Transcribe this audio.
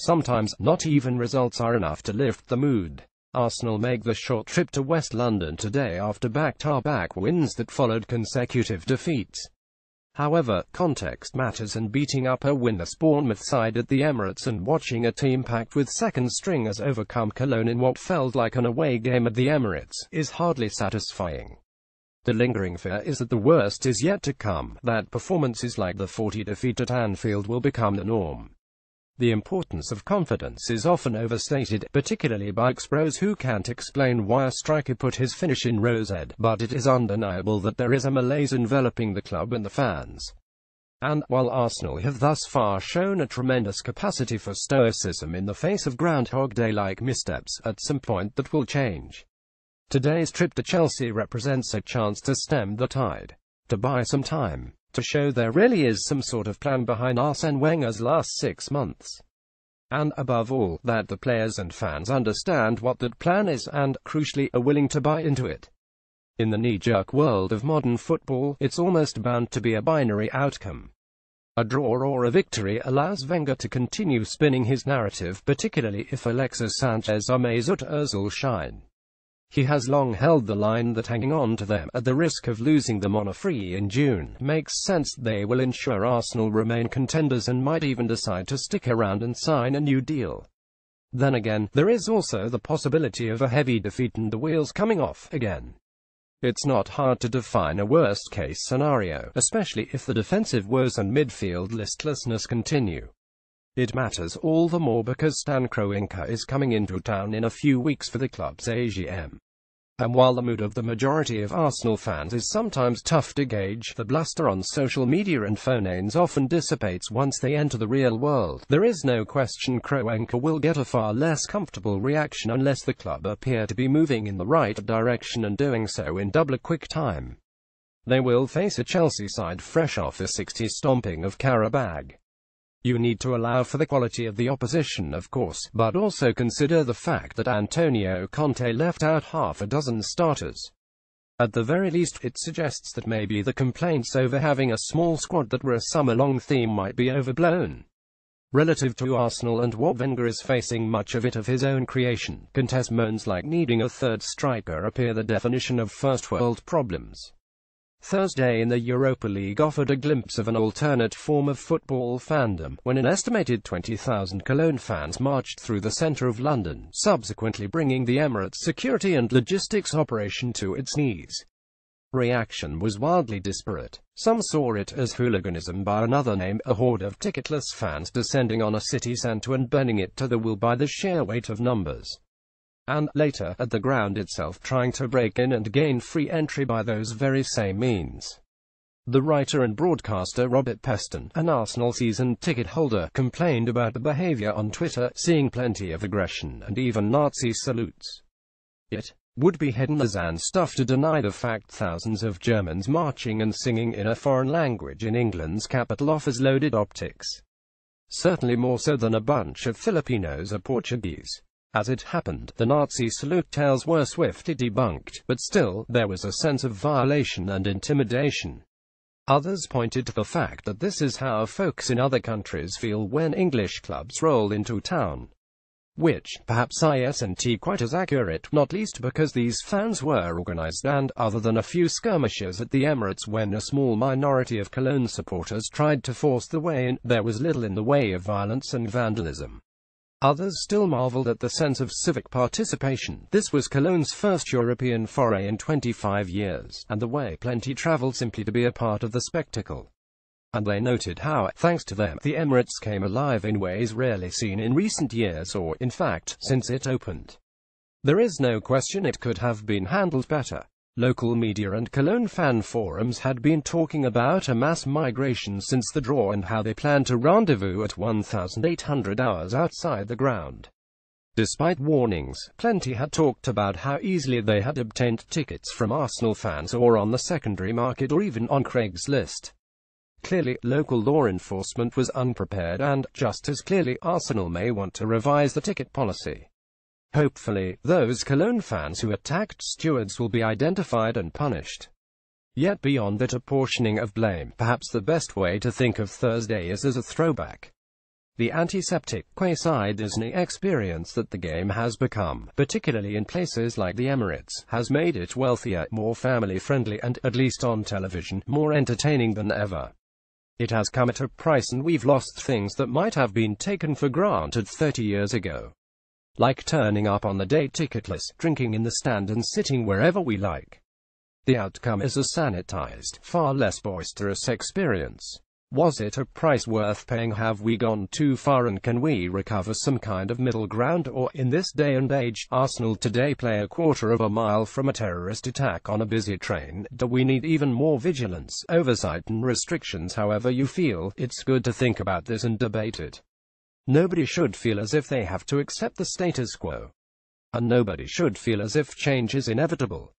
Sometimes, not even results are enough to lift the mood. Arsenal make the short trip to West London today after back-to-back wins that followed consecutive defeats. However, context matters, and beating up a winless Bournemouth side at the Emirates and watching a team packed with second-stringers overcome Cologne in what felt like an away game at the Emirates is hardly satisfying. The lingering fear is that the worst is yet to come, that performances like the 40 defeat at Anfield will become the norm. The importance of confidence is often overstated, particularly by ex-pros who can't explain why a striker put his finish in Rose Ed, but it is undeniable that there is a malaise enveloping the club and the fans. And, while Arsenal have thus far shown a tremendous capacity for stoicism in the face of Groundhog Day-like missteps, at some point that will change. Today's trip to Chelsea represents a chance to stem the tide, to buy some time, to show there really is some sort of plan behind Arsene Wenger's last 6 months. And, above all, that the players and fans understand what that plan is and, crucially, are willing to buy into it. In the knee-jerk world of modern football, it's almost bound to be a binary outcome. A draw or a victory allows Wenger to continue spinning his narrative, particularly if Alexis Sanchez or Mesut Ozil shine. He has long held the line that hanging on to them, at the risk of losing them on a free in June, makes sense. They will ensure Arsenal remain contenders and might even decide to stick around and sign a new deal. Then again, there is also the possibility of a heavy defeat and the wheels coming off again. It's not hard to define a worst-case scenario, especially if the defensive woes and midfield listlessness continue. It matters all the more because Stan Kroenke is coming into town in a few weeks for the club's AGM. And while the mood of the majority of Arsenal fans is sometimes tough to gauge, the bluster on social media and phone-ins often dissipates once they enter the real world. There is no question Kroenke will get a far less comfortable reaction unless the club appear to be moving in the right direction and doing so in double quick time. They will face a Chelsea side fresh off a 60 stomping of Karabag. You need to allow for the quality of the opposition, of course, but also consider the fact that Antonio Conte left out half a dozen starters. At the very least, it suggests that maybe the complaints over having a small squad that were a summer-long theme might be overblown. Relative to Arsenal and what Wenger is facing much of it of his own creation, Conte's moans like needing a third striker appear the definition of first-world problems. Thursday in the Europa League offered a glimpse of an alternate form of football fandom, when an estimated 20,000 Cologne fans marched through the centre of London, subsequently bringing the Emirates security and logistics operation to its knees. Reaction was wildly disparate. Some saw it as hooliganism by another name, a horde of ticketless fans descending on a city centre and burning it to the will by the sheer weight of numbers. And, later, at the ground itself trying to break in and gain free entry by those very same means. The writer and broadcaster Robert Peston, an Arsenal season ticket holder, complained about the behaviour on Twitter, seeing plenty of aggression and even Nazi salutes. It would be Hednazan stuff to deny the fact thousands of Germans marching and singing in a foreign language in England's capital offers loaded optics. Certainly more so than a bunch of Filipinos or Portuguese. As it happened, the Nazi salute tales were swiftly debunked, but still, there was a sense of violation and intimidation. Others pointed to the fact that this is how folks in other countries feel when English clubs roll into town. Which, perhaps isn't quite as accurate, not least because these fans were organised and, other than a few skirmishes at the Emirates when a small minority of Cologne supporters tried to force the way in, there was little in the way of violence and vandalism. Others still marveled at the sense of civic participation. This was Cologne's first European foray in 25 years, and the way plenty travelled simply to be a part of the spectacle. And they noted how, thanks to them, the Emirates came alive in ways rarely seen in recent years or, in fact, since it opened. There is no question it could have been handled better. Local media and Cologne fan forums had been talking about a mass migration since the draw and how they planned to rendezvous at 1,800 hours outside the ground. Despite warnings, plenty had talked about how easily they had obtained tickets from Arsenal fans or on the secondary market or even on Craigslist. Clearly, local law enforcement was unprepared and, just as clearly, Arsenal may want to revise the ticket policy. Hopefully, those Cologne fans who attacked stewards will be identified and punished. Yet beyond that apportioning of blame, perhaps the best way to think of Thursday is as a throwback. The antiseptic, quasi-Disney experience that the game has become, particularly in places like the Emirates, has made it wealthier, more family-friendly and, at least on television, more entertaining than ever. It has come at a price, and we've lost things that might have been taken for granted 30 years ago. Like turning up on the day ticketless, drinking in the stand and sitting wherever we like. The outcome is a sanitized, far less boisterous experience. Was it a price worth paying? Have we gone too far, and can we recover some kind of middle ground? Or, in this day and age, Arsenal today play a quarter of a mile from a terrorist attack on a busy train. Do we need even more vigilance, oversight and restrictions? However you feel, it's good to think about this and debate it. Nobody should feel as if they have to accept the status quo. And nobody should feel as if change is inevitable.